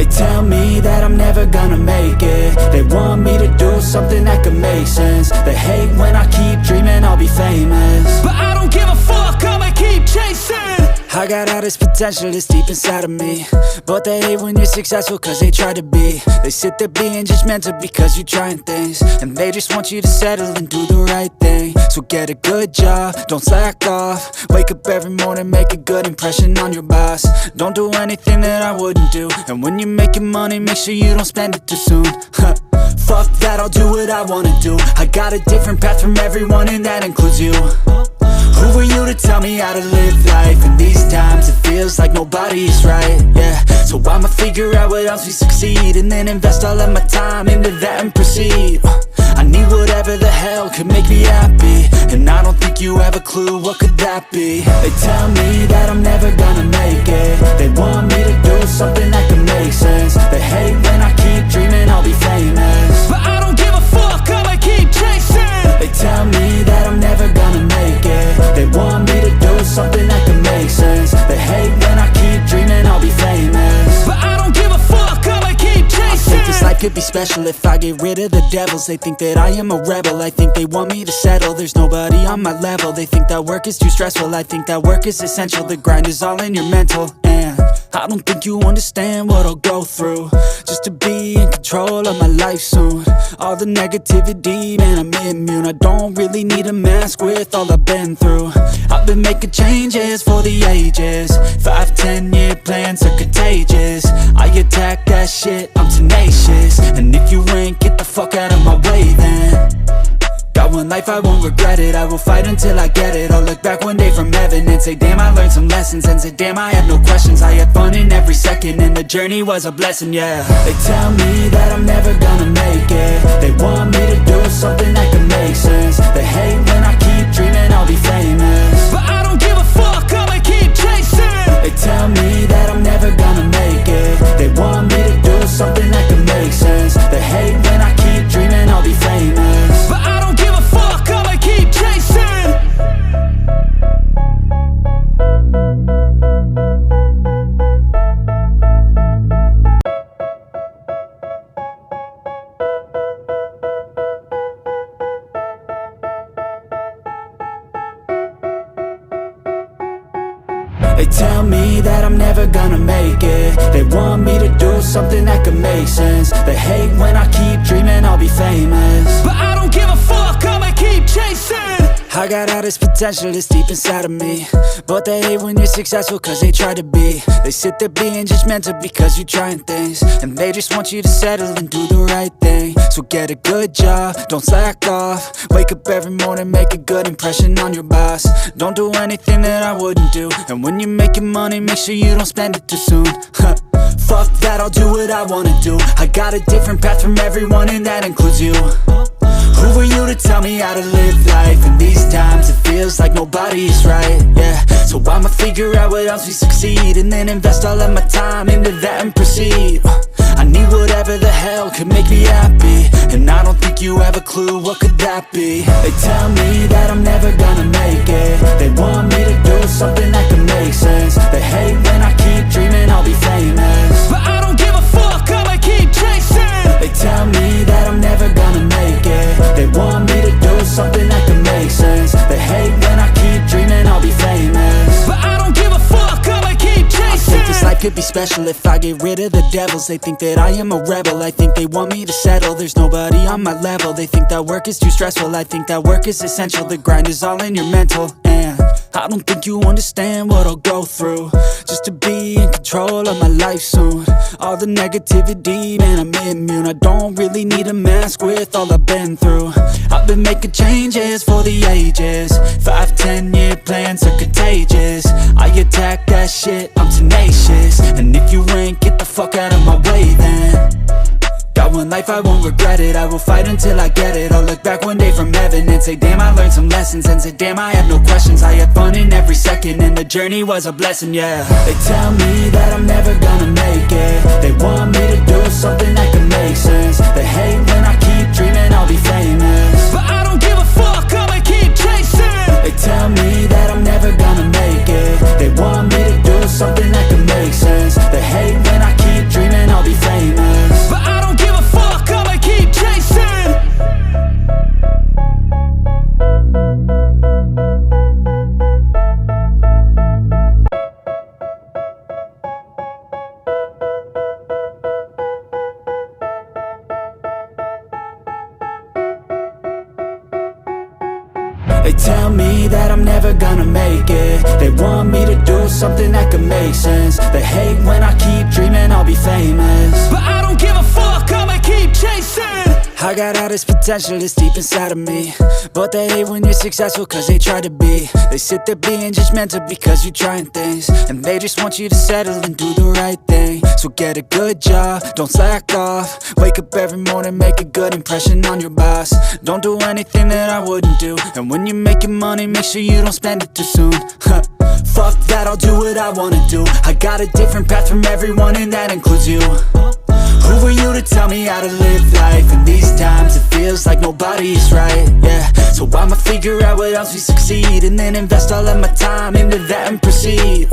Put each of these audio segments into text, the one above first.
tell me that I'm never gonna make it. They want me to do something that could make sense. They hate when I keep dreaming I'll be famous, but I don't give a fuck, I'ma keep chasing. I got all this potential that's deep inside of me, but they hate when you're successful cause they try to be. They sit there being judgmental because you're trying things, and they just want you to settle and do the right thing. So get a good job, don't slack off. Wake up every morning, make a good impression on your boss. Don't do anything that I wouldn't do, and when you're making money, make sure you don't spend it too soon. Fuck that, I'll do what I wanna do. I got a different path from everyone, and that includes you. Who are you to tell me how to live life? In these times it feels like nobody's right, yeah. So I'ma figure out what else we succeed, and then invest all of my time into that and proceed. I need whatever the hell could make me happy, and I don't think you have a clue what could that be. They tell me that I'm never gonna make it. They want me to do something that could make sense. They hate when I keep dreaming I'll be famous, but I don't give a fuck, I'ma keep chasing. They tell me that I'm never gonna make it. They want me to do something that can make sense. They hate when I keep dreaming I'll be famous, but I don't give a fuck, I'ma keep chasing. I think this life could be special if I get rid of the devils. They think that I am a rebel, I think they want me to settle. There's nobody on my level, they think that work is too stressful. I think that work is essential, the grind is all in your mental. And I don't think you understand what I'll go through just to be in control of my life soon. All the negativity, man, I'm immune. I don't really need a mask with all I've been through. I've been making changes for the ages. 5-10 year plans are contagious. I attack that shit, I'm tenacious. And if you ain't, get the fuck out of my way then. Got one life, I won't regret it. I will fight until I get it. I'll look back one day from heaven and say damn, I learned some lessons. And say damn, I have no questions. I had fun in every second, and the journey was a blessing, yeah. They tell me that I'm never gonna make it. They want me to do something that can make sense. They hate when I keep dreaming I'll be famous, but I don't give a fuck, I'ma keep chasing. They tell me that I'm never gonna make it. They want me to do something that can make sense. They hate when I keep dreaming I'll be famous, but I don't give a fuck, I'ma keep chasing. They tell me that I'm never gonna make it. They want me to do something that could make sense. They hate when I keep dreaming I'll be famous, but I don't give a fuck, I'ma keep chasing. I got all this potential that's deep inside of me, but they hate when you're successful cause they try to be. They sit there being judgmental because you're trying things, and they just want you to settle and do the right thing. So get a good job, don't slack off. Wake up every morning, make a good impression on your boss. Don't do anything that I wouldn't do, and when you're making money, make sure you don't spend it too soon. Fuck that, I'll do what I wanna do. I got a different path from everyone, and that includes you. Who are you to tell me how to live life? In these times it feels like nobody's right, yeah. So I'ma figure out what else we succeed, and then invest all of my time into that and proceed. I need whatever the hell could make me happy, and I don't think you have a clue what could that be. They tell me that I'm never gonna make it. They want me to do something that can make sense. They hate when I keep dreaming I'll be famous, but I don't give a fuck, I'ma keep chasing. They tell me that I'm never gonna make it. They want me to do something that can make sense. They hate when I keep dreaming I'll be famous, but I don't give a fuck, I'ma keep chasing. I think this life could be special if I get rid of the devils. They think that I am a rebel, I think they want me to settle. There's nobody on my level, they think that work is too stressful. I think that work is essential, the grind is all in your mental. And I don't think you understand what I'll go through just to be in control of my life soon. All the negativity, man, I'm immune. I don't really need a mask with all I've been through. I've been making changes for the ages. 5-10 year plans are contagious. I attack that shit, I'm tenacious. And if you ain't, get the fuck out of my way then. Got one life, I won't regret it. I will fight until I get it. I'll look back one day from heaven and say damn, I learned some lessons. And say damn, I have no questions. I had fun in every second, and the journey was a blessing, yeah. They tell me that I'm never gonna make it. They want me to do something that can make sense. They hate when I keep dreaming I'll be famous, but I don't give a fuck, I'ma keep chasing. They tell me that I'm never gonna make it. They want me to do something that can make sense. They hate when I keep dreaming I'll be famous. They tell me that I'm never gonna make it. They want me to do something that could make sense. They hate when I keep dreaming I'll be famous, but I don't give a fuck, I'ma keep chasing. I got all this potential that's deep inside of me, but they hate when you're successful cause they try to be. They sit there being judgmental because you're trying things, and they just want you to settle and do the right thing. So get a good job, don't slack off. Wake up every morning, make a good impression on your boss. Don't do anything that I wouldn't do, and when you're making money, make sure you don't spend it too soon. Fuck that, I'll do what I wanna do. I got a different path from everyone and that includes you. Who are you to tell me how to live life? In these times it feels like nobody's right, yeah. So I'ma figure out what else we succeed, and then invest all of my time into that and proceed.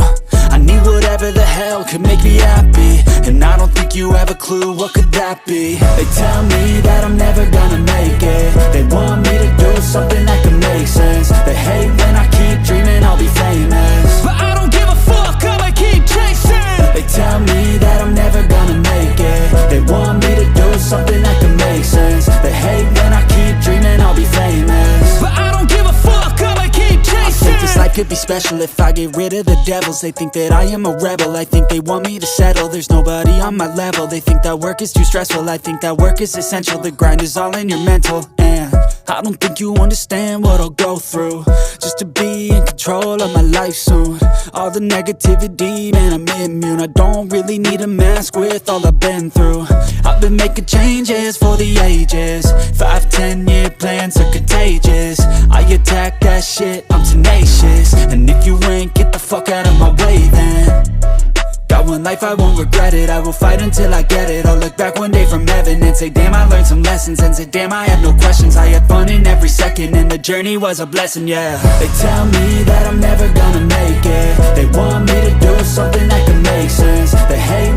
I need whatever the hell could make me happy, and I don't think you have a clue what could that be. They tell me that I'm never gonna make it. They want me to do something that can make sense. They hate when I keep dreaming I'll be famous, but I don't give a fuck, I'ma keep chasing. They tell me that I'm never gonna make it. They want me to do something that can make sense. They hate when I keep dreaming I'll be famous, but I don't give a fuck, I'ma keep chasing. I think this life could be special if I get rid of the devils. They think that I am a rebel, I think they want me to settle. There's nobody on my level. They think that work is too stressful, I think that work is essential. The grind is all in your mental, and I don't think you understand what I'll go through just to be in control of my life soon. All the negativity, man, I'm immune. I don't really need a mask with all I've been through. I've been making changes for the ages. 5-10 year plans are contagious. I attack that shit, I'm tenacious. And if you ain't, get the fuck out of my way then. Got one life, I won't regret it. I will fight until I get it. I'll look back one day from heaven and say, damn, I learned some lessons. And say, damn, I had no questions. I had fun in every second, and the journey was a blessing, yeah. They tell me that I'm never gonna make it. They want me to do something that can make sense. They hate